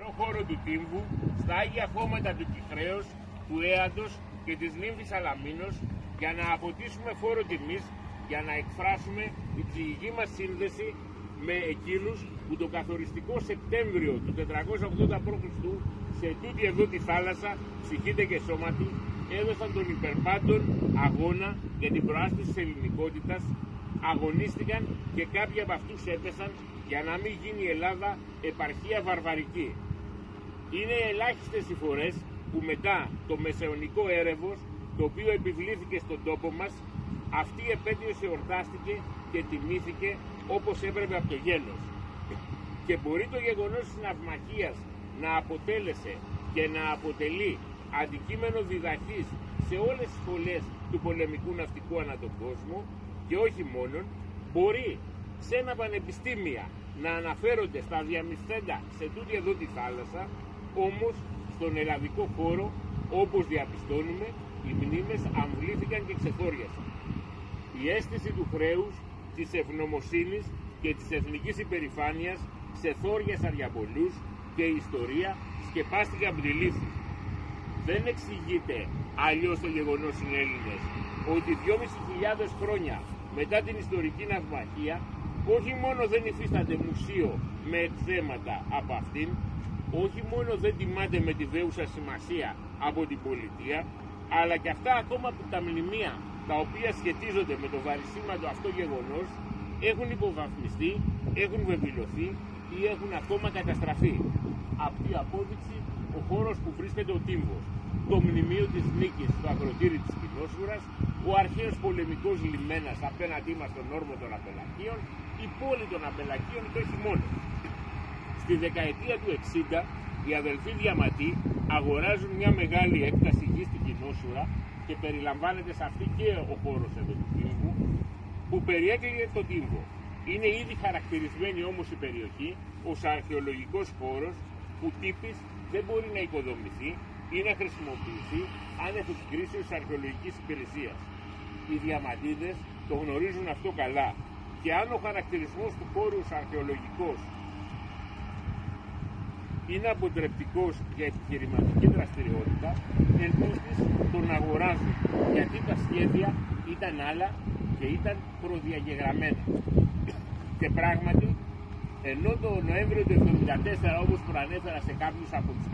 ιερό χώρο του Τύμβου, στα Άγια Χώματα του Κυχρέως, του Έαντος και της νύμφης Αλαμίνος, για να αποτίσουμε φόρο τιμής, για να εκφράσουμε την ψυχική μας σύνδεση με εκείνους που το καθοριστικό Σεπτέμβριο του 480 π.Χ. σε τούτη εδώ τη θάλασσα, ψυχήτε και σώματι, έδωσαν τον υπερπάντων αγώνα για την προάσπιση της ελληνικότητας, αγωνίστηκαν και κάποιοι από αυτούς έπεσαν για να μην γίνει η Ελλάδα επαρχία βαρβαρική. Είναι ελάχιστες οι φορές που μετά το μεσαιωνικό έρευος, το οποίο επιβλήθηκε στον τόπο μας, αυτή η επέτειος εορτάστηκε και τιμήθηκε όπως έπρεπε από το γένος. Και μπορεί το γεγονός της ναυμαχίας να αποτέλεσε και να αποτελεί αντικείμενο διδαχής σε όλες τις σχολές του πολεμικού ναυτικού ανά τον κόσμο, και όχι μόνον, μπορεί σε ένα πανεπιστήμια να αναφέρονται στα διαμυφθέντα σε τούτη εδώ τη θάλασσα, όμως στον ελλαδικό χώρο, όπως διαπιστώνουμε, οι μνήμες αμβλήθηκαν και ξεθόριασαν. Η αίσθηση του χρέους, της ευγνωμοσύνης και της εθνικής υπερηφάνειας ξεθόριασαν για πολλούς και η ιστορία σκεπάστηκε από τη λύθη. Δεν εξηγείται αλλιώς το γεγονός οι Έλληνες ότι 2.500 χρόνια μετά την ιστορική ναυμαχία όχι μόνο δεν υφίσταται μουσείο με εκθέματα από αυτήν, όχι μόνο δεν τιμάται με τη δέουσα σημασία από την πολιτεία, αλλά και αυτά ακόμα που τα μνημεία τα οποία σχετίζονται με το βαρισίμαντο αυτό γεγονός έχουν υποβαθμιστεί, έχουν βεβηλωθεί ή έχουν ακόμα καταστραφεί. Αυτή η απόδειξη ο χώρος που βρίσκεται ο Τύμβος, το μνημείο της νίκης στο ακροτήρι της Κοινόσουρας, ο αρχαίος πολεμικός λιμένας απέναντί μας στον όρμο των Απελακίων, η πόλη των Απελακίων και όχι μόνο. Στη δεκαετία του 60 οι αδελφοί Διαματή αγοράζουν μια μεγάλη έκταση γη στην Κοινόσουρα και περιλαμβάνεται σε αυτή και ο χώρος εδώ του Τύμβου, που περιέκλειγε το Τύμβο. Είναι ήδη χαρακτηρισμένη όμως η περιοχή ως αρχαιολογικός χώρος που τύπης δεν μπορεί να οικοδομηθεί ή να χρησιμοποιηθεί άνευ κρίσεως αρχαιολογικής υπηρεσίας. Οι Διαματίδες το γνωρίζουν αυτό καλά και αν ο χαρακτηρισμός του χώρου ως αρχαιολογικός είναι αποτρεπτικός για επιχειρηματική δραστηριότητα, ελπίζεις τον αγοράζουν, γιατί τα σχέδια ήταν άλλα και ήταν προδιαγεγραμμένα. Και πράγματι, ενώ το Νοέμβριο του 1974, όπως προανέφερα σε κάποιους από τους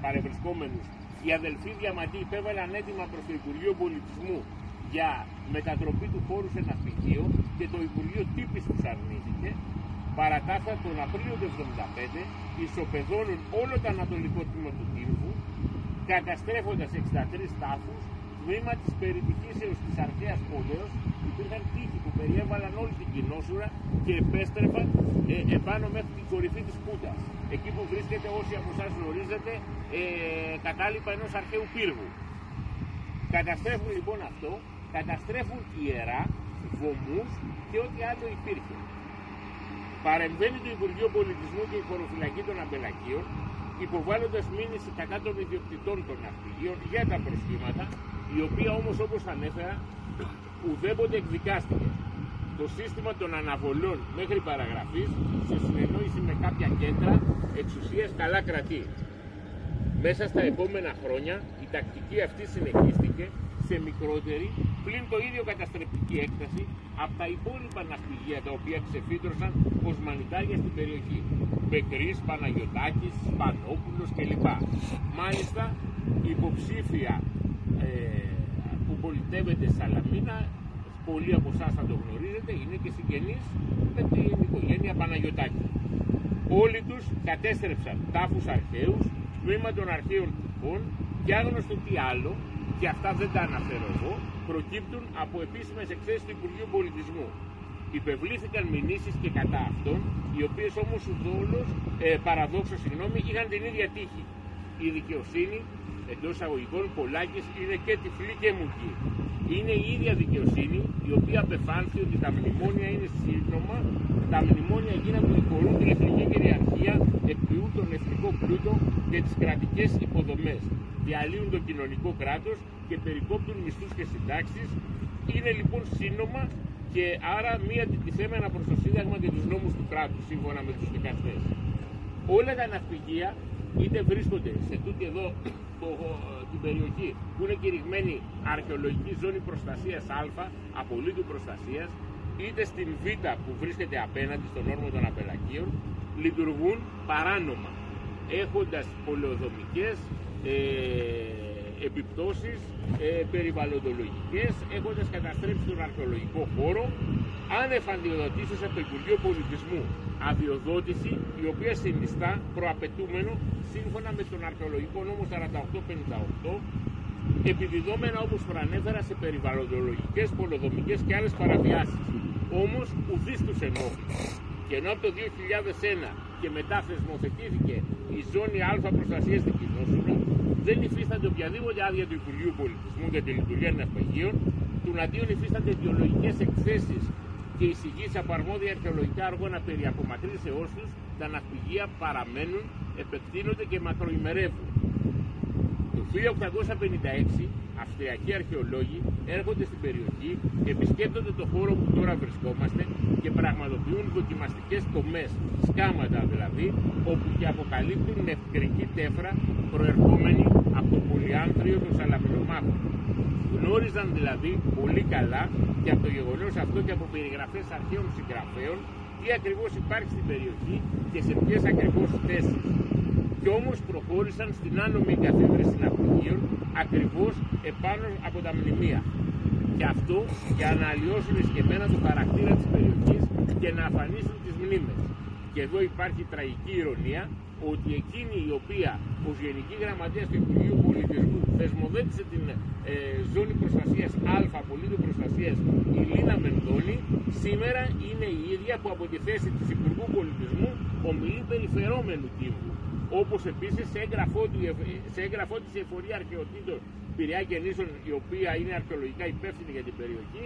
παρευρισκόμενους, οι αδελφοί Διαματή υπέβαλαν έτοιμα προς το Υπουργείο Πολιτισμού για μετατροπή του χώρου σε ναυπηγείο και το Υπουργείο τύπης τους αρνήθηκε, παρατάφα τον Απρίλιο του 1975 ισοπεδώνουν όλο το ανατολικό τμήμα του Τύμβου, καταστρέφοντας 63 τάφους, τμήμα της περιτυχήσεως της αρχαίας πόλεως. Υπήρχαν τείχοι που περιέβαλαν όλη την Κοινόσουρα και επέστρεφαν επάνω μέχρι την κορυφή της Πούτας. Εκεί που βρίσκεται, όσοι από εσάς γνωρίζετε, κατάλοιπα ενός αρχαίου πύργου. Καταστρέφουν λοιπόν αυτό, καταστρέφουν ιερά, βωμούς και ό,τι άλλο υπήρχε. Παρεμβαίνει το Υπουργείο Πολιτισμού και η χωροφυλακή των Αμπελακίων, υποβάλλοντας μήνυση κατά των ιδιοκτητών των ναυπηγείων για τα προσχήματα, η οποία όμως, όπως ανέφερα, ουδέποτε εκδικάστηκε. Το σύστημα των αναβολών μέχρι παραγραφής, σε συνεννόηση με κάποια κέντρα εξουσίας, καλά κρατεί. Μέσα στα επόμενα χρόνια η τακτική αυτή συνεχίστηκε σε μικρότερη, πλην το ίδιο καταστρεπτική έκταση από τα υπόλοιπα ναυπηγεία τα οποία ξεφύτρωσαν ως μανιτάρια στην περιοχή. Πεκρής, Παναγιωτάκης, Σπανόπουλος κλπ. Μάλιστα υποψήφια που πολιτεύεται Σαλαμίνα, πολλοί από εσάς θα το γνωρίζετε, είναι και συγγενείς με την οικογένεια Παναγιωτάκη. Όλοι τους κατέστρεψαν τάφους αρχαίους, τμήμα των αρχαίων τυπών και άγνωστο τι άλλο, και αυτά δεν τα αναφέρω εγώ, προκύπτουν από επίσημες εκθέσεις του Υπουργείου Πολιτισμού. Υπευλήθηκαν μηνύσεις και κατά αυτών, οι οποίες όμως παραδόξως είχαν την ίδια τύχη. Η δικαιοσύνη, εντός αγωγικών Πολάκης, είναι και τυφλή και μουκή. Είναι η ίδια δικαιοσύνη η οποία απεφάνθη ότι τα μνημόνια είναι σύντομα, τα μνημόνια γίνανε που χωρούν την εθνική κυριαρχία, εκποιούν τον εθνικό πλούτο και τις κρατικές υποδομές, διαλύουν το κοινωνικό κράτος και περικόπτουν μισθούς και συντάξεις. Είναι λοιπόν σύνομα και άρα μία αντιτιθέμενα προς το Σύνταγμα και τους νόμους του κράτους, σύμφωνα με τους δικαστές. Όλα τα ναυπηγεία είτε βρίσκονται σε τούτη εδώ την περιοχή που είναι κηρυγμένη αρχαιολογική ζώνη προστασίας Α, απολύτου προστασίας, είτε στην Β που βρίσκεται απέναντι στον όρμο των Απελακίων, λειτουργούν παράνομα, έχοντας πολεοδομικές επιπτώσεις περιβαλλοντολογικές, έχοντας καταστρέψει τον αρχαιολογικό χώρο, άνευ αντιοδοτήσεως από το Υπουργείο Πολιτισμού. Αδειοδότηση η οποία συνιστά προαπαιτούμενο σύμφωνα με τον αρχαιολογικό νόμο 4858, επιδιδόμενα όπως προανέφερα σε περιβαλλοντολογικές, πολεοδομικές και άλλες παραβιάσεις. Όμως ουδής τους ενόχλησε. Και ενώ από το 2001 και μετά θεσμοθετήθηκε η ζώνη Α προστασίας στην Κοινόσουρα, δεν υφίστανται οποιαδήποτε άδεια του Υπουργείου Πολιτισμού για τη λειτουργία ναυπηγείων, του αντίον υφίστανται αιτιολογικές εκθέσεις και εισηγήσεις από αρμόδια αρχαιολογικά όργανα περί απομακρύνσεώς τους, τα ναυπηγεία παραμένουν, επεκτείνονται και μακροημερεύουν. Το 1856 αυστριακοί αρχαιολόγοι έρχονται στην περιοχή, επισκέπτονται το χώρο που τώρα βρισκόμαστε και πραγματοποιούν δοκιμαστικές τομές, σκάματα δηλαδή, όπου και αποκαλύπτουν νευκρική τέφρα προερχόμενη από το πολυάνθριο των Σαλαμινομάχων. Γνώριζαν δηλαδή πολύ καλά και από το γεγονός αυτό και από περιγραφές αρχαίων συγγραφέων τι ακριβώς υπάρχει στην περιοχή και σε ποιες ακριβώς θέσεις. Κι όμως προχώρησαν στην άνομη εγκαθίδρυση ναυπηγείων ακριβώς επάνω από τα μνημεία. Και αυτό για να αλλοιώσουν εσκεμμένα το χαρακτήρα της περιοχής και να αφανίσουν τις μνήμες. Και εδώ υπάρχει τραγική ηρωνία ότι εκείνη η οποία ως Γενική Γραμματέας του Υπουργείου Πολιτισμού θεσμοθέτησε την ζώνη προστασίας Α, απολύτου προστασίας, η Λίνα Μενδώνη, σήμερα είναι η ίδια που από τη θέση της Υπουργού Πολιτισμού ομιλεί περί φερόμενου τύμβου. Όπως επίσης σε έγγραφό της η Εφορία Αρχαιοτήτων Πειραιά και Νήσων, η οποία είναι αρχαιολογικά υπεύθυνη για την περιοχή,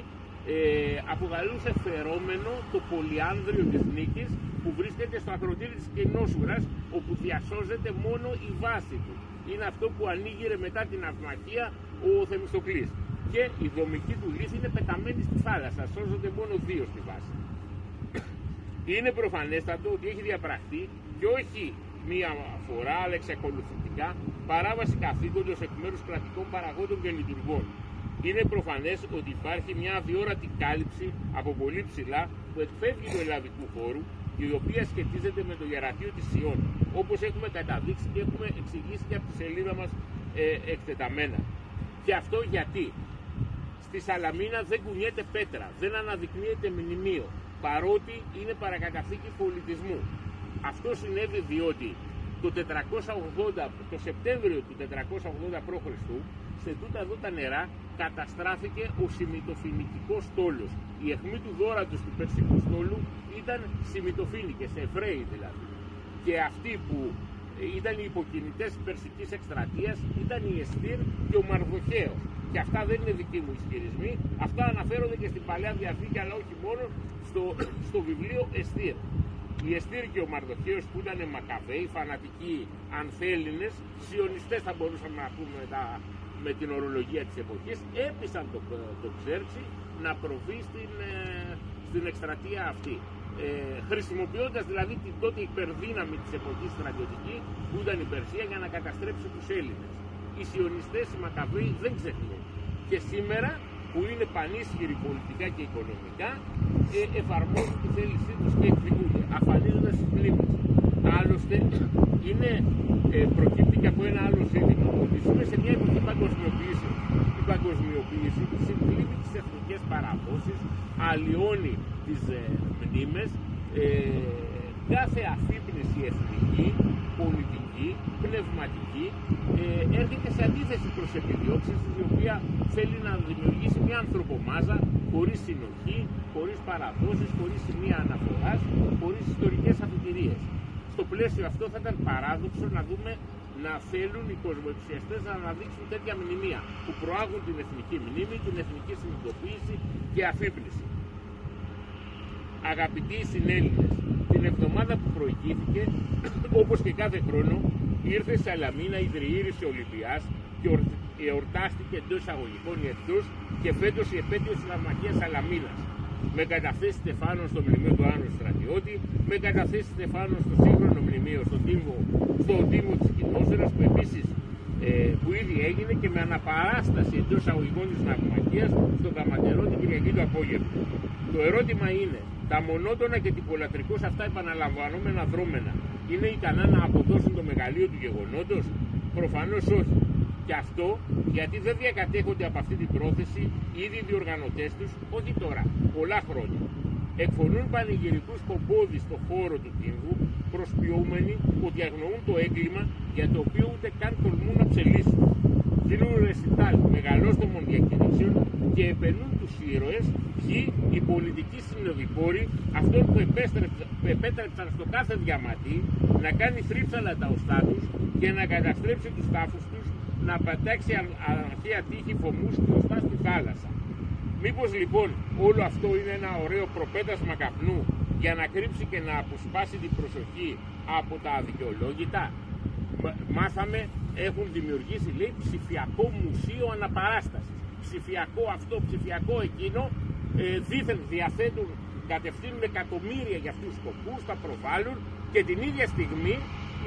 αποκαλούσε φερόμενο το πολυάνδριο της Νίκης που βρίσκεται στο ακροτήρι της Κοινόσουρας, όπου διασώζεται μόνο η βάση του. Είναι αυτό που ανοίγειρε μετά την αυμαχία ο Θεμιστοκλής. Και η δομική του λύθη είναι πεταμένη στη θάλασσα, σώζονται μόνο δύο στη βάση. Είναι προφανέστατο ότι έχει διαπραχθεί και όχι μία φορά, αλλά εξακολουθητικά, παράβαση καθήκοντος εκ μέρους κρατικών παραγόντων και λειτουργών. Είναι προφανές ότι υπάρχει μια αδιόρατη κάλυψη από πολύ ψηλά που εκφεύγει του ελλαδικού χώρου, η οποία σχετίζεται με το ιερατείο της Σιών, όπως έχουμε καταδείξει και έχουμε εξηγήσει και από τη σελίδα μας εκτεταμένα. Και αυτό γιατί στη Σαλαμίνα δεν κουνιέται πέτρα, δεν αναδεικνύεται μνημείο, παρότι είναι παρακαταθήκη πολιτισμού. Αυτό συνέβη διότι το Σεπτέμβριο του 480 π.Χ. σε τούτα εδώ τα νερά καταστράφηκε ο Σιμιτοφοινικός στόλος. Η αιχμή του δώρατος του Περσικού στόλου ήταν Σιμιτοφοίνικες, Εβραίοι δηλαδή. Και αυτοί που ήταν οι υποκινητές της Περσικής εκστρατείας ήταν η Εστίρ και ο Μαρδοχέος. Και αυτά δεν είναι δικοί μου ισχυρισμοί, αυτά αναφέρονται και στην Παλαιά Διαθήκη, αλλά όχι μόνο στο βιβλίο Εστίρ. Οι Εστίρ και ο Μαρδοχέος που ήταν Μακαβαίοι, φανατικοί ανθέλληνες, σιωνιστές θα μπορούσαμε να πούμε με την ορολογία της εποχής, έπεισαν το Ξέρξη να προβεί στην εκστρατεία αυτή. Χρησιμοποιώντας δηλαδή την τότε υπερδύναμη της εποχής στρατιωτική που ήταν η Περσία για να καταστρέψει τους Έλληνες. Οι σιωνιστές, οι Μακαβαίοι δεν ξεχνούν. Και σήμερα που είναι πανίσχυροι πολιτικά και οικονομικά, εφαρμόζουν τη θέλησή τους και εκδικούνται, αφανίζοντας τις μνήμες. Άλλωστε, προκύπτει και από ένα άλλο ζήτημα, ότι ζούμε σε μια εποχή παγκοσμιοποίηση. Η παγκοσμιοποίηση συγκλίνει τις εθνικές παραδόσεις, αλλοιώνει τις μνήμες, κάθε αφύπνιση εθνική, πολιτική, πνευματική, έρχεται σε αντίθεση προς επιδιώξεις, η οποία θέλει να δημιουργήσει μια ανθρωπομάζα χωρίς συνοχή, χωρίς παραδόσεις, χωρίς σημεία αναφοράς, χωρίς ιστορικές αφιτηρίες. Στο πλαίσιο αυτό θα ήταν παράδοξο να δούμε να θέλουν οι κοσμοεξιαστές να αναδείξουν τέτοια μνημεία που προάγουν την εθνική μνήμη, την εθνική συνειδητοποίηση και αφύπνιση. Αγαπητοί συνέλληνες, την εβδομάδα που προηγήθηκε, όπως και κάθε χρόνο, ήρθε στη Σαλαμίνα η τριήρηση Ολυμπιάς και εορτάστηκε εντός εισαγωγικών η εχθρούς και φέτος η επέτειος της Ναυμαχίας Σαλαμίνας. με καταθέσει στεφάνων στο μνημείο του Άννου Στρατιώτη, με καταθέσει στεφάνων στο σύγχρονο μνημείο, στο Δήμο της Κοινόσερας, που επίσης που ήδη έγινε, και με αναπαράσταση εντός εισαγωγικών της ναυμαχίας στον Καματερό την Κυριακή το απόγευμα. Το ερώτημα είναι, τα μονότονα και τυπολατρικώς αυτά επαναλαμβανόμενα δρόμενα είναι ικανά να αποδώσουν το μεγαλείο του γεγονότος? Προφανώς όχι. Και αυτό γιατί δεν διακατέχονται από αυτή την πρόθεση ήδη οι διοργανωτές τους, όχι τώρα, πολλά χρόνια. Εκφωνούν πανηγυρικούς πομπόδι στο χώρο του τύμβου, προσποιούμενοι ότι αγνοούν το έγκλημα για το οποίο ούτε καν τολμούν να ψελίσουν. Δίνουν ρεσιτάλ μεγαλόστομων διακηρύξεων και επενούν τους ήρωες, ποιοι οι πολιτικοί συνοδοιπόροι αυτών που επέτρεψαν στο κάθε διαμαντή να κάνει θρύψαλα τα οστά τους και να καταστρέψει τους τάφους τους, να πατάξει αρχαία τείχη φωμούς μπροστά στη θάλασσα. Μήπως λοιπόν όλο αυτό είναι ένα ωραίο προπέτασμα καπνού για να κρύψει και να αποσπάσει την προσοχή από τα αδικαιολόγητα? Μάθαμε, έχουν δημιουργήσει, λέει, ψηφιακό μουσείο αναπαράστασης. Ψηφιακό αυτό, ψηφιακό εκείνο, δήθεν διαθέτουν, κατευθύνουν εκατομμύρια για αυτούς τους σκοπούς, τα προβάλλουν και την ίδια στιγμή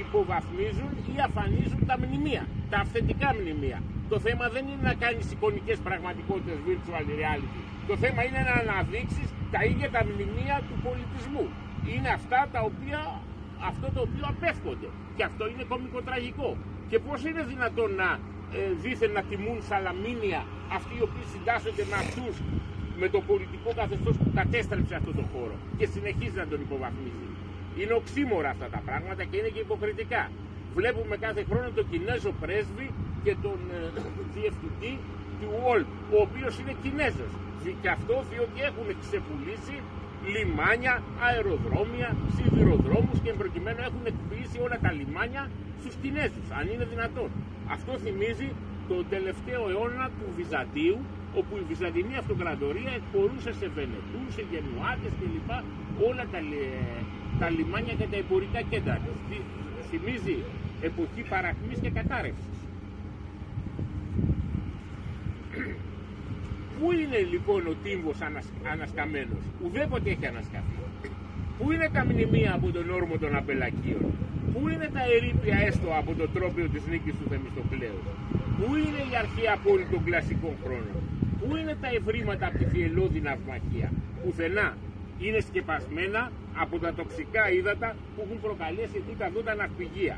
υποβαθμίζουν ή αφανίζουν τα μνημεία, τα αυθεντικά μνημεία. Το θέμα δεν είναι να κάνεις εικονικές πραγματικότητες virtual reality. Το θέμα είναι να αναδείξεις τα ίδια τα μνημεία του πολιτισμού. Είναι αυτά τα οποία, αυτό το οποίο απέφχονται. Και αυτό είναι κωμικοτραγικό. Και πώς είναι δυνατόν να δήθεν να τιμούν σαλαμίνια αυτοί οι οποίοι συντάσσονται με αυτούς, με το πολιτικό καθεστώς που κατέστρεψε αυτόν τον χώρο και συνεχίζει να τον υποβαθμίζει? Είναι οξύμορα αυτά τα πράγματα και είναι και υποκριτικά. Βλέπουμε κάθε χρόνο τον Κινέζο πρέσβη και τον διευθυντή του ΟΛΠ, ο οποίος είναι Κινέζος. Και αυτό διότι έχουν ξεπουλήσει λιμάνια, αεροδρόμια, σιδηροδρόμους και προκειμένου έχουν εκποιήσει όλα τα λιμάνια στους Κινέζους, αν είναι δυνατόν. Αυτό θυμίζει τον τελευταίο αιώνα του Βυζαντίου, όπου η Βυζαντινή Αυτοκρατορία εκπορούσε σε Βενετούς, σε Γενουάτες κλπ. Όλα τα λιμάνια και τα εμπορικά κέντρα. Θυμίζει εποχή παρακμής και κατάρρευσης. Πού είναι λοιπόν ο τύμβος ανασκαμμένος? Ουδέποτε έχει ανασκαφεί. Πού είναι τα μνημεία από τον όρμο των Απελακίων? Πού είναι τα ερείπια έστω από το τρόπαιο της νίκης του Θεμιστοκλέου? Πού είναι η αρχαία πόλη των κλασικών χρόνων? Πού είναι τα ευρήματα από τη θυελλώδη ναυμαχία? Πουθενά. Είναι σκεπασμένα από τα τοξικά ύδατα που έχουν προκαλέσει τούτα εδώ τα ναυπηγεία.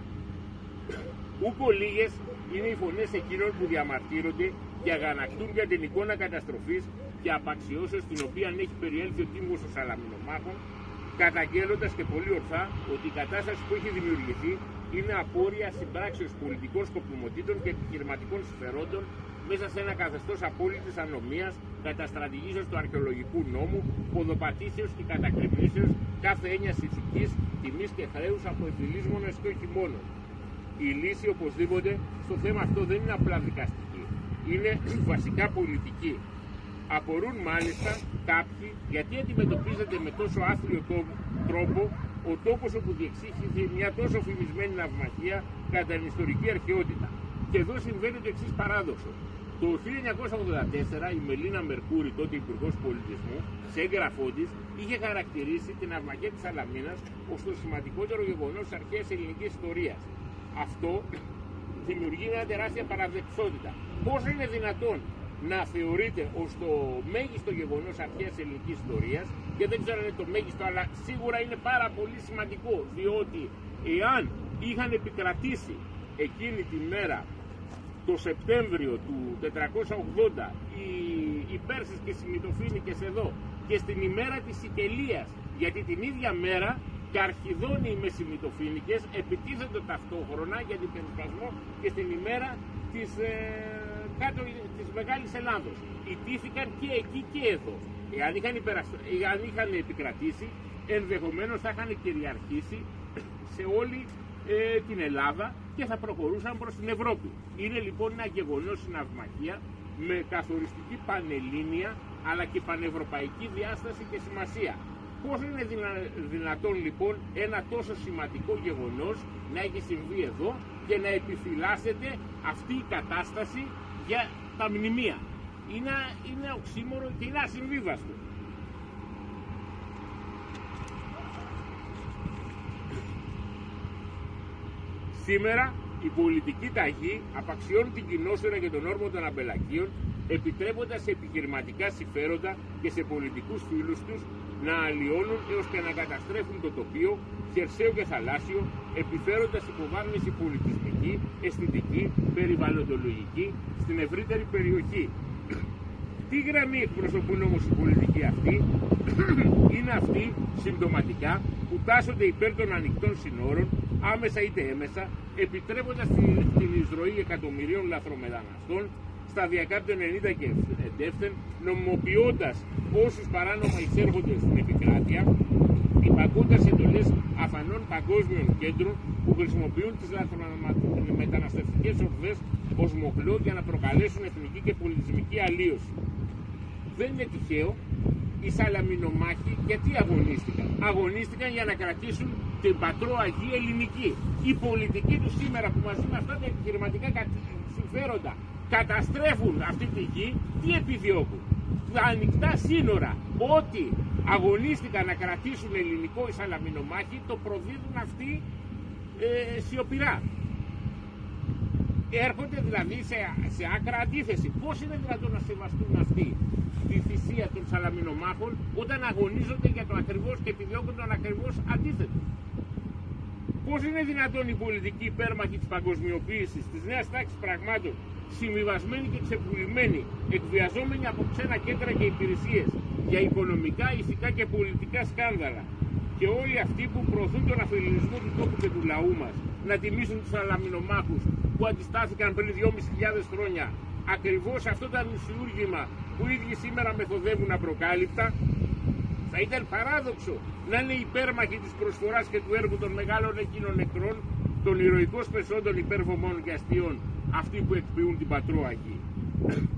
Ούκο λίγες είναι οι φωνές εκείνων που διαμαρτύρονται και αγανακτούν για την εικόνα καταστροφής και απαξιώσεως την οποία έχει περιέλθει ο τύμβος των Σαλαμινομάχων, καταγγέλλοντας και πολύ ορθά ότι η κατάσταση που έχει δημιουργηθεί είναι απόρρια συμπράξεως πολιτικών σκοπιμοτήτων και επιχειρηματικών συμφερόντων μέσα σε ένα καθεστώς απόλυτης ανομίας, καταστρατηγήσεως του αρχαιολογικού νόμου, ποδοπατήσεως και κατακριμνήσεως κάθε έννοιας ηθικής, τιμής και χρέους από επιλύσμονες και όχι μόνο. Η λύση οπωσδήποτε στο θέμα αυτό δεν είναι απλά δικαστική, είναι βασικά πολιτική. Απορούν μάλιστα κάποιοι γιατί αντιμετωπίζεται με τόσο άθλιο τρόπο ο τόπος όπου διεξήχθη μια τόσο φημισμένη ναυμαχία κατά την ιστορική αρχαιότητα. Και εδώ συμβαίνει το εξής παράδοξο. Το 1984 η Μελίνα Μερκούρη, τότε Υπουργός Πολιτισμού, σε έγγραφό της είχε χαρακτηρίσει την ναυμαχία της Σαλαμίνας ως το σημαντικότερο γεγονός της αρχαίας ελληνικής ιστορίας. Αυτό δημιουργεί μια τεράστια παραδεξότητα. Πώς είναι δυνατόν να θεωρείται ως το μέγιστο γεγονός αρχαίας ελληνικής ιστορίας, και δεν ξέρω αν είναι το μέγιστο, αλλά σίγουρα είναι πάρα πολύ σημαντικό, διότι εάν είχαν επικρατήσει εκείνη τη μέρα, το Σεπτέμβριο του 480, οι Πέρσες και οι Συμμητοφοίνικες εδώ, και στην ημέρα της Σικελίας, γιατί την ίδια μέρα Καρχιδόνιοι με Συμμητοφοίνικες επιτίθενται ταυτόχρονα για την περισπασμό και στην ημέρα της Μεγάλης Ελλάδος. Ιτήθηκαν και εκεί και εδώ. Εάν είχαν επικρατήσει, ενδεχομένως θα είχαν κυριαρχήσει σε όλη την Ελλάδα και θα προχωρούσαν προς την Ευρώπη. Είναι λοιπόν ένα γεγονός η ναυμαχία με καθοριστική πανελλήνια αλλά και πανευρωπαϊκή διάσταση και σημασία. Πώς είναι δυνατόν λοιπόν ένα τόσο σημαντικό γεγονός να έχει συμβεί εδώ και να επιφυλάσσεται αυτή η κατάσταση για τα μνημεία? Είναι οξύμορο και είναι ασυμβίβαστο. Σήμερα η πολιτική ταγή απαξιώνει την κοινόσφαιρα και τον όρμο των αμπελακίων, επιτρέποντας σε επιχειρηματικά συμφέροντα και σε πολιτικούς φίλους τους να αλλοιώνουν έως και να καταστρέφουν το τοπίο, χερσαίο και θαλάσσιο, επιφέροντας υποβάθμιση πολιτισμική, αισθητική, περιβαλλοντολογική στην ευρύτερη περιοχή. Τι γραμμή εκπροσωπούν όμως οι πολιτικοί αυτοί? Είναι αυτοί συμπτωματικά που τάσσονται υπέρ των ανοιχτών συνόρων, άμεσα είτε έμεσα, επιτρέποντας την εισρωή εκατομμυρίων λαθρομεταναστών, σταδιακά από το 90 και εντεύθεν, νομιμοποιώντας όσους παράνομα εισέρχονται στην επικράτεια, υπακούοντας εντολές αφανών παγκόσμιων κέντρων που χρησιμοποιούν τις λαθρομεταναστευτικές ορδές ως μοχλό για να προκαλέσουν εθνική και πολιτισμική αλλίωση. Δεν είναι τυχαίο οι Σαλαμινομάχοι γιατί αγωνίστηκαν? Αγωνίστηκαν για να κρατήσουν την πατρό Αγία Ελληνική. Οι πολιτικοί του σήμερα που μαζί με αυτά τα επιχειρηματικά συμφέροντα καταστρέφουν αυτή τη γη, τι επιδιώκουν? Τα ανοιχτά σύνορα. Ό,τι αγωνίστηκαν να κρατήσουν ελληνικό οι Σαλαμινομάχοι το προδίδουν αυτοί σιωπηρά. Έρχονται δηλαδή σε άκρα αντίθεση. Πώς είναι δυνατόν να σεβαστούν αυτοί τη θυσία των Σαλαμινομάχων όταν αγωνίζονται για το ακριβώς και επιδιώκουν τον ακριβώς αντίθετο? Πώς είναι δυνατόν οι πολιτικοί υπέρμαχοι της παγκοσμιοποίησης, της νέας τάξης πραγμάτων, συμβιβασμένοι και ξεπουλημένοι, εκβιαζόμενοι από ξένα κέντρα και υπηρεσίες για οικονομικά, ηθικά και πολιτικά σκάνδαλα, και όλοι αυτοί που προωθούν τον αφελινισμό του τόπου και του λαού μας, να τιμήσουν τους Σαλαμινομάχους που αντιστάθηκαν πριν 2.500 χρόνια ακριβώς αυτό το ανουσιούργημα που οι ίδιοι σήμερα μεθοδεύουν απροκάλυπτα? Θα ήταν παράδοξο να είναι υπέρμαχοι της προσφοράς και του έργου των μεγάλων εκείνων νεκρών, των ηρωικών σπεσόντων υπερβομών και αστείων, αυτοί που εκποιούν την πατρόα γη.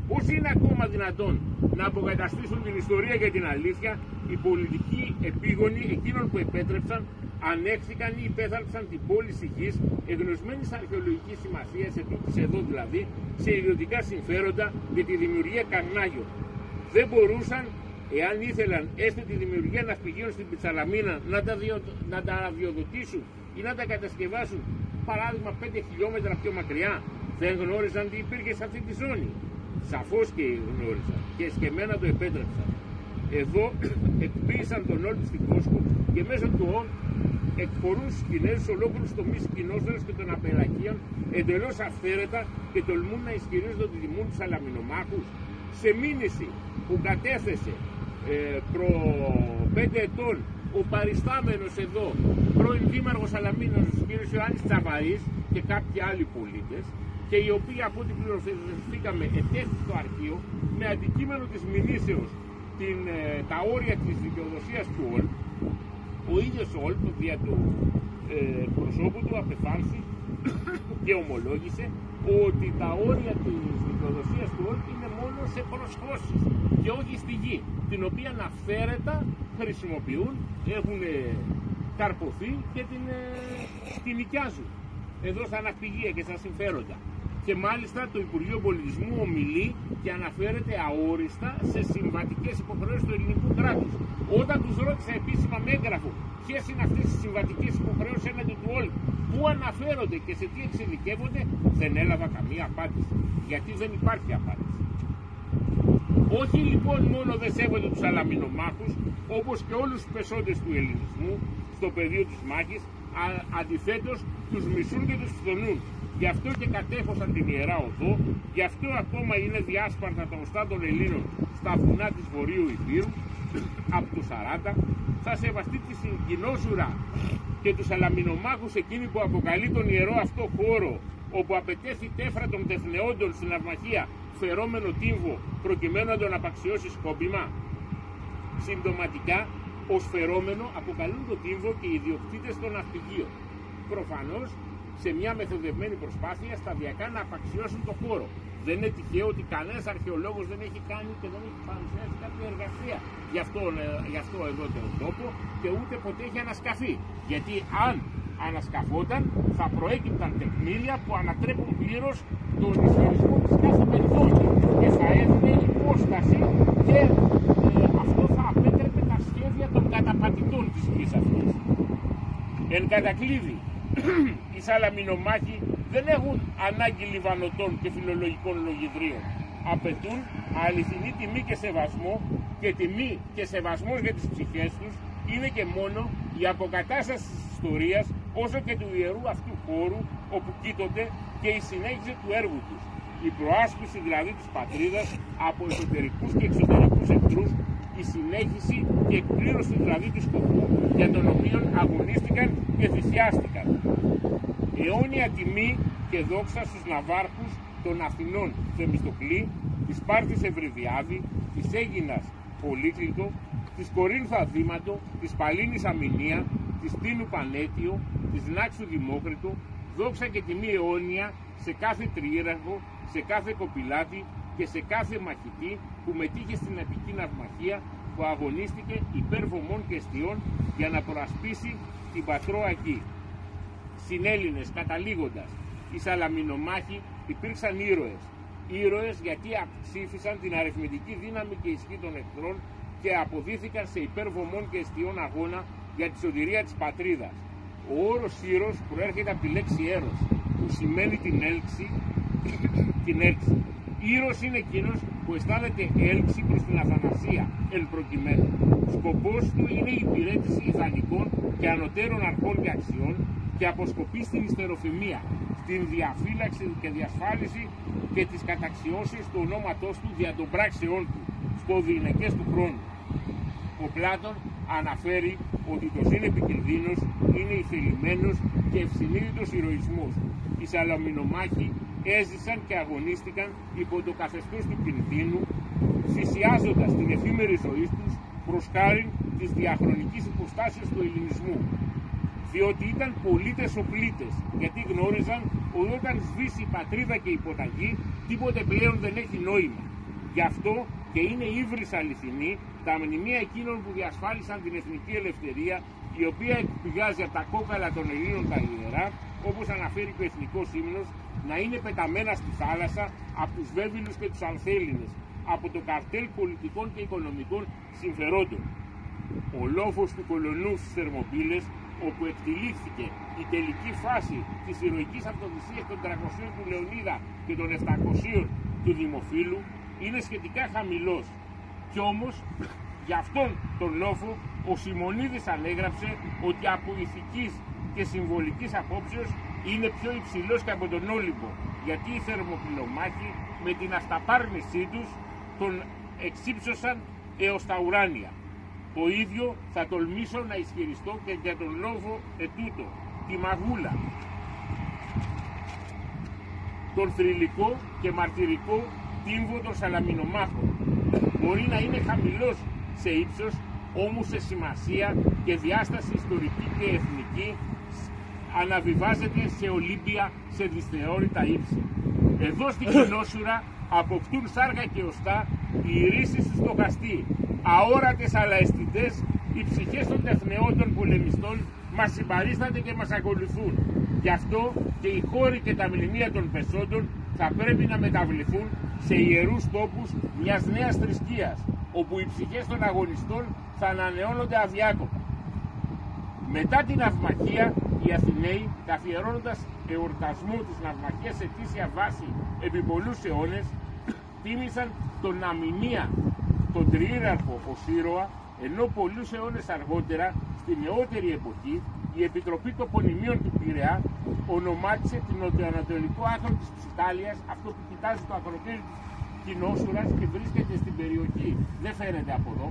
Πώς είναι ακόμα δυνατόν να αποκαταστήσουν την ιστορία και την αλήθεια οι πολιτικοί επίγονοι εκείνων που επέτρεψαν, ανέχθηκαν ή υπέθαλψαν την πώληση γης εγνωσμένης αρχαιολογικής σημασίας, ετούτης εδώ δηλαδή, σε ιδιωτικά συμφέροντα για τη δημιουργία καρνάγιων? Δεν μπορούσαν, εάν ήθελαν έστω τη δημιουργία ναυπηγείων στην Πητσαλαμίνα, να τα αδειοδοτήσουν ή να τα κατασκευάσουν, παράδειγμα 5 χιλιόμετρα πιο μακριά? Δεν γνώριζαν τι υπήρχε σε αυτή τη ζώνη? Σαφώς και γνώριζαν και εσκεμμένα το επέτρεψαν. Εδώ εκποίησαν τον όλη στην κόσμο και μέσω του όν εκφορούν στους Κινέζους ολόκληρους τομείς κοινόσφαιρας και των απελακίων εντελώς αυθαίρετα και τολμούν να ισχυρίζονται ότι τιμούν τους Σαλαμινομάχους. Σε μήνυση που κατέθεσε προ 5 ετών ο παριστάμενος εδώ πρώην δήμαρχος Σαλαμίνας, ο κ. Ιωάννης Τσαβαρής και κάποιοι άλλοι πολίτες, και οι οποίοι από ό,τι πληροφορηθήκαμε ετέθη στο αρχείο με αντικείμενο της μηνύσεως τα όρια της δικαιοδοσίας του ΟΛ, ο ίδιος ο ΟΛ, δια του προσώπου του, απεφάνθη και ομολόγησε ότι τα όρια της δικαιοδοσίας του ΟΛ είναι μόνο σε προσχώσεις και όχι στη γη, την οποία αυθαίρετα χρησιμοποιούν, έχουν καρποθεί και την νοικιάζουν εδώ στα ναυπηγεία και στα συμφέροντα. Και μάλιστα το Υπουργείο Πολιτισμού ομιλεί και αναφέρεται αόριστα σε συμβατικές υποχρεώσεις του ελληνικού κράτους. Όταν τους ρώτησα επίσημα με έγγραφο ποιες είναι αυτές οι συμβατικές υποχρεώσεις έναντι του ΟΛ, πού αναφέρονται και σε τι εξειδικεύονται, δεν έλαβα καμία απάντηση. Γιατί δεν υπάρχει απάντηση. Όχι λοιπόν μόνο δεν σέβονται τους Σαλαμινομάχους, όπως και όλους τους πεσόντες του ελληνισμού στο πεδίο της μάχης, αντιθέτως τους μισούν και τους φθονούν. Γι' αυτό και κατέχωσαν την Ιερά Οδό, γι' αυτό ακόμα είναι διάσπαρτα τα οστά των Ελλήνων στα βουνά της Βορείου Υπήρου από τους 40. Θα σεβαστεί τη συγκοινόσουρα και τους Σαλαμινομάχους εκείνη που αποκαλεί τον ιερό αυτό χώρο, όπου απαιτέθη τέφρα των τεθνεόντων στην ναυμαχία φερόμενο τύμβο προκειμένου να τον απαξιώσει σκόπιμα? Συμπτωματικά ως φερόμενο αποκαλούν το τύμβο και οι ιδιοκτήτες των ναυπηγείων. Προφανώς σε μια μεθοδευμένη προσπάθεια σταδιακά να απαξιώσουν το χώρο. Δεν είναι τυχαίο ότι κανένας αρχαιολόγος δεν έχει κάνει και δεν έχει παρουσιάσει κάποια εργασία γι' αυτό εδώ τον τόπο και ούτε ποτέ έχει ανασκαφεί. Γιατί αν ανασκαφόταν θα προέκυπταν τεκμήρια που ανατρέπουν πλήρως τον ισχυρισμό της κάθε περιθώρια και θα έδινε υπόσταση και αυτό θα απέτρεπε τα σχέδια των καταπατητών της γης αυτής. Εν κατακλείδη, Οι σαλαμινομάχοι δεν έχουν ανάγκη λιβανωτών και φιλολογικών λογιδρίων. Απαιτούν αληθινή τιμή και σεβασμό, και τιμή και σεβασμός για τις ψυχές τους είναι και μόνο η αποκατάσταση της ιστορίας, όσο και του ιερού αυτού χώρου όπου κοίτονται, και η συνέχιση του έργου τους. Η προάσπιση δηλαδή της πατρίδας από εσωτερικούς και εξωτερικούς εχθρούς, η συνέχιση και εκπλήρωση δηλαδή του σκοπού για τον οποίο αγωνίστηκαν και θυσιάστηκαν. Αιώνια τιμή και δόξα στους ναυάρχους των Αθηνών Θεμιστοκλή, της Σπάρτης Ευρυδιάδη, της Αίγινας Πολύκλητο, της Κορίνθα Δήματο, της Παλίνης Αμηνία, της Τίνου Πανέτιο, της Νάξου Δημόκριτου, δόξα και τιμή αιώνια σε κάθε τριήραρχο, σε κάθε κοπηλάτη και σε κάθε μαχητή που μετήχε στην επική ναυμαχία, που αγωνίστηκε υπέρ βωμών και αιστιών για να προασπίσει την πατρόα εκεί. Συνέλληνες, καταλήγοντας, οι σαλαμινομάχοι υπήρξαν ήρωες. Ήρωες γιατί ψήφισαν την αριθμητική δύναμη και ισχύ των εχθρών και αποδίθηκαν σε υπέρ βωμών και αιστιών αγώνα για τη σωτηρία της πατρίδας. Ο όρος ήρος προέρχεται από τη λέξη έρος, που σημαίνει την έλξη. Ήρος είναι εκείνος που αισθάνεται έλξη προς την αθανασία εν προκειμένου. Σκοπός του είναι η υπηρέτηση ιδανικών και ανωτέρων αρχών και αξιών και αποσκοπεί στην ιστεροφημία, στην διαφύλαξη και διασφάλιση και τις καταξιώσεις του ονόματός του δια των πράξεών του, σποδυναικές του χρόνου. Ο Πλάτων αναφέρει ότι το ζήν επικινδύνος είναι ηθελημένος και ευσυνείδητος ηρωισμός. Οι σαλαμινομάχοι έζησαν και αγωνίστηκαν υπό το καθεστώς του κινδύνου, θυσιάζοντας την εφήμερη ζωή τους προς χάριν της διαχρονικής υποστάσεως του ελληνισμού. Διότι ήταν πολίτες οπλίτες, γιατί γνώριζαν ότι όταν σβήσει η πατρίδα και η υποταγή, τίποτε πλέον δεν έχει νόημα. Γι' αυτό και είναι ύβρις αληθινή τα μνημεία εκείνων που διασφάλισαν την εθνική ελευθερία, η οποία εκπηγάζει από τα κόκαλα των Ελλήνων τα ιερά, όπως αναφέρει και ο εθνικός ύμνος, να είναι πεταμένα στη θάλασσα από τους βέβυλους και τους ανθέλληνες, από το καρτέλ πολιτικών και οικονομικών συμφερόντων. Ο λόφος του κολονού στις Θερμοπύλες, όπου εκτελήθηκε η τελική φάση της ηρωικής αυτοδυσίας των 300 του Λεωνίδα και των 700 του Δημοφύλου, είναι σχετικά χαμηλός. Κι όμως, για αυτόν τον λόφο, ο Σιμονίδης ανέγραψε ότι από ηθικής και συμβολικής απόψεως είναι πιο υψηλός και από τον Όλυμπο, γιατί οι Θερμοπυλομάχοι με την αυταπάρνησή τους τον εξύψωσαν έως τα ουράνια. Το ίδιο θα τολμήσω να ισχυριστώ και για τον λόφο ετούτο, τη Μαγούλα, τον θρυλικό και μαρτυρικό τύμβο των σαλαμινομάχων. Μπορεί να είναι χαμηλός σε ύψος, όμως σε σημασία και διάσταση ιστορική και εθνική αναβιβάζεται σε Ολύμπια σε δυσθεώρητα ύψη. Εδώ στην Κοινόσουρα αποκτούν σάργα και οστά οι ηρήσεις του στοχαστή, αόρατες αλλά αισθητές, οι ψυχές των τεχνεώτων πολεμιστών μας συμπαρίστανται και μας ακολουθούν. Γι' αυτό και οι χώροι και τα μνημεία των πεσόντων θα πρέπει να μεταβληθούν σε ιερούς τόπους μιας νέας θρησκείας, όπου οι ψυχές των αγωνιστών θα ανανεώνονται αδιάκοπα. Μετά την ναυμαχία, οι Αθηναίοι, καθιερώνοντας εορτασμό της ναυμαχίας σε αιτήσια βάση επί πολλούς αιώνες, τίμησαν τον Αμηνία, τον τριήραρχο ως ήρωα, ενώ πολλούς αιώνες αργότερα, στη νεότερη εποχή, η Επιτροπή Τοπονημίων του Πειραιά ονομάτισε την νοτιοανατολικό άκρο της Ψιτάλιας, αυτό που κοιτάζει το ακροτήρι της Κοινόσουρας και βρίσκεται στην περιοχή, δεν φαίνεται από εδώ,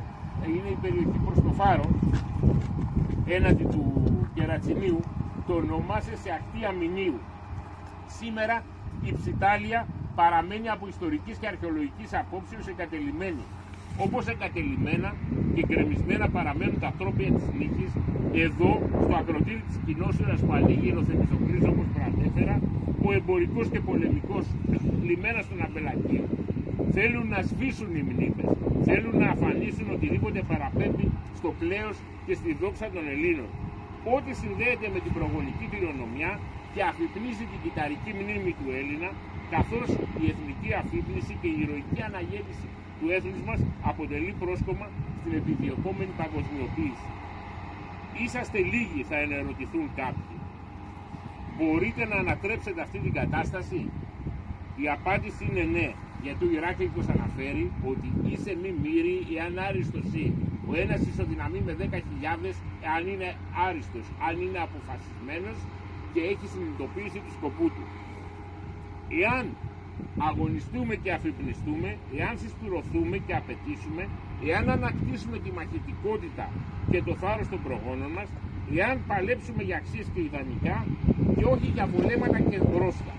είναι η περιοχή προς το Φάρο, έναντι του Κερατσινίου, το ονομάσε σε ακτή Αμηνίου. Σήμερα η Ψιτάλια παραμένει από ιστορικής και αρχαιολογικής απόψεως εγκατελειμμένη. Όπως εγκατελειμμένα και γκρεμισμένα παραμένουν τα τρόπια της νίκης, εδώ στο ακροτήρι της Κοινόσουρας που ανοίγει ο Θεμιστοκλής, όπως προανέφερα, ο εμπορικός και πολεμικός λιμένας των Αμπελακίων. Θέλουν να σβήσουν οι μνήμες, θέλουν να αφανίσουν οτιδήποτε παραπέμπει στο κλέος και στη δόξα των Ελλήνων. Ό,τι συνδέεται με την προγονική κληρονομιά και αφυπνίζει την κυταρική μνήμη του Έλληνα, καθώς η εθνική αφύπνιση και η ηρωική αναγέννηση του έθνους μας αποτελεί πρόσκομα στην επιδιωκόμενη παγκοσμιοποίηση. Είσαστε λίγοι, θα ενερωτηθούν κάποιοι. Μπορείτε να ανατρέψετε αυτή την κατάσταση? Η απάντηση είναι ναι, γιατί ο Ηράκλειτος αναφέρει ότι είσαι μη μύρη εάν άριστος ή. Ο ένας ισοδυναμεί με 10.000 αν είναι άριστος, αν είναι αποφασισμένος και έχει συνειδητοποίηση του σκοπού του. Εάν αγωνιστούμε και αφυπνιστούμε, εάν συσπηρωθούμε και απαιτήσουμε, εάν ανακτήσουμε τη μαχητικότητα και το θάρρος των προγόνων μας, εάν παλέψουμε για αξίες και ιδανικά και όχι για βολέματα και μπρόστα.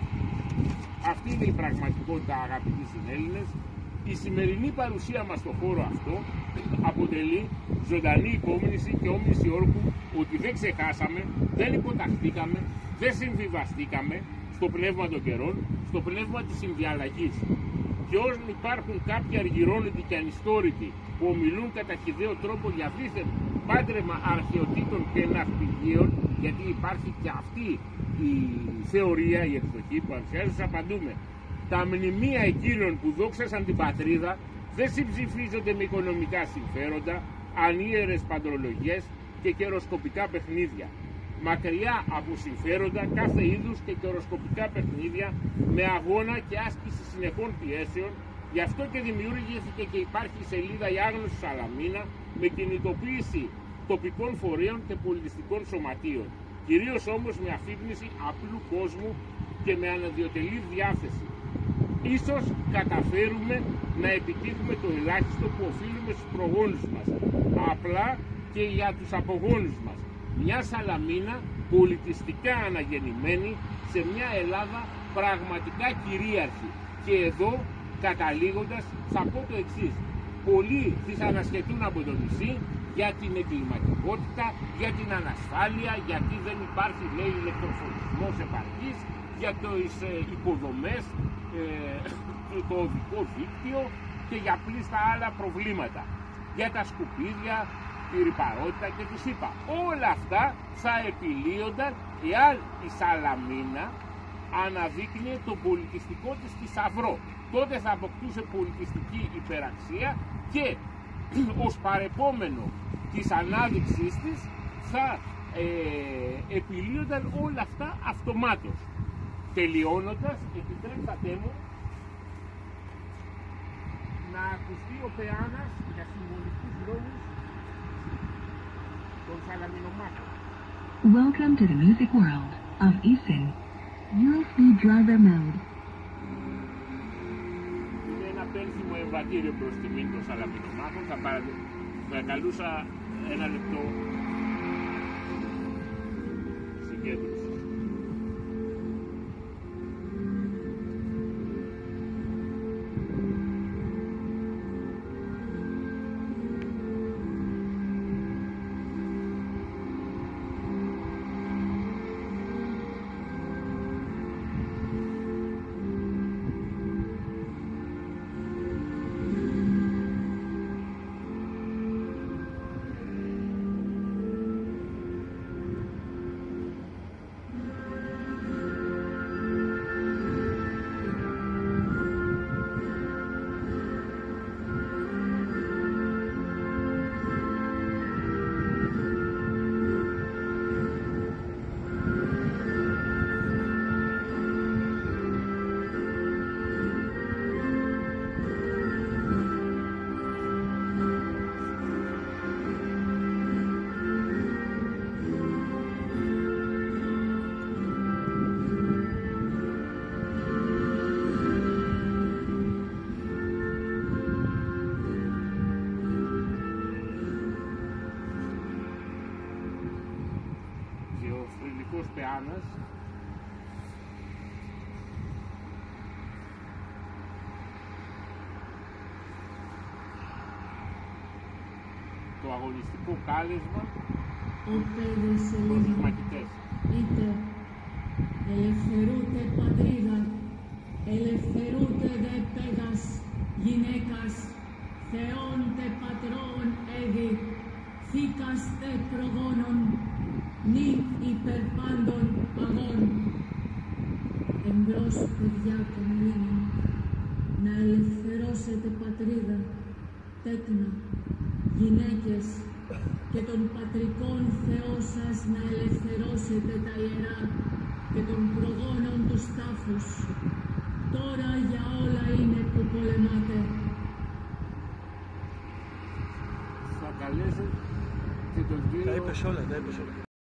Αυτή είναι η πραγματικότητα, αγαπητοί συνέλληνες. Η σημερινή παρουσία μας στον χώρο αυτό αποτελεί ζωντανή υπόμνηση και όμνηση όρκου ότι δεν ξεχάσαμε, δεν υποταχθήκαμε, δεν συμβιβαστήκαμε στο πνεύμα των καιρών, στο πνεύμα της συνδιαλλαγής. Και όσοι υπάρχουν κάποιοι αργυρόλητοι και ανιστόρητοι που ομιλούν κατά χυδαίο τρόπο για δίθεν πάντρεμα αρχαιοτήτων και ναυπηγείων, γιατί υπάρχει και αυτή η θεωρία, η εκδοχή που παρουσιάζει, σας απαντούμε. Τα μνημεία εκείνων που δόξασαν την πατρίδα δεν συμψηφίζονται με οικονομικά συμφέροντα, ανίερες παντρολογίες και καιροσκοπικά παιχνίδια. Μακριά από συμφέροντα κάθε είδους και καιροσκοπικά παιχνίδια με αγώνα και άσκηση συνεχών πιέσεων. Γι' αυτό και δημιούργηθηκε και υπάρχει η σελίδα «Η Άγνωση Σαλαμίνα» με κινητοποίηση τοπικών φορέων και πολιτιστικών σωματείων. Κυρίως όμως με αφύπνιση απλού κόσμου και με αναδιοτελή διάθεση. Ίσως καταφέρουμε να επιτύχουμε το ελάχιστο που οφείλουμε στους προγόνους μας, απλά και για τους απογόνους μας. Μια Σαλαμίνα πολιτιστικά αναγεννημένη σε μια Ελλάδα πραγματικά κυρίαρχη. Και εδώ, καταλήγοντας, θα πω το εξής. Πολλοί τις ανασχετούν από το νησί για την εγκληματικότητα, για την ανασφάλεια, γιατί δεν υπάρχει, λέει, ηλεκτροφωτισμός επαρκής, για τις υποδομές, το οδικό δίκτυο και για πλήστα άλλα προβλήματα. Για τα σκουπίδια, τη ρυπαρότητα και τη ΣΥΠΑ. Όλα αυτά θα επιλύονταν εάν η Σαλαμίνα αναδείκνυε τον πολιτιστικό της θησαυρό. Τότε θα αποκτούσε πολιτιστική υπεραξία και ως παρεπόμενο της ανάδειξής της θα επιλύονταν όλα αυτά αυτομάτως. Τελειώνοντας, επιτρέψατε μου να ακουστεί ο Πεάνας για συμβολικούς λόγους των Σαλαμινομάχων. Welcome to the music world of Isin. You'll see driver mode. Είναι ένα πένθυμο εμβατήριο προς τιμήν των Σαλαμινομάχων. Θα παρακαλούσα ένα λεπτό συγκέντρωση. Πεάνας το αγωνιστικό κάλεσμα προς τους μαχητές. Είτε ελευθερούτε πατρίδα, ελευθερούτε δε πέγας γυναίκας, θεών τε πατρών έδι, θήκας τε προγόνων, νη υπερ πάντων αγών. Εμπρός, παιδιά των Ελλήνων, να ελευθερώσετε πατρίδα, τέκνα, γυναίκες και των πατρικών Θεό σας να ελευθερώσετε τα ιερά, και των προγόνων τους τάφους. Τώρα για όλα είναι που πολεμάτε. Θα καλέσω και τον κύριο... Τα είπες όλα.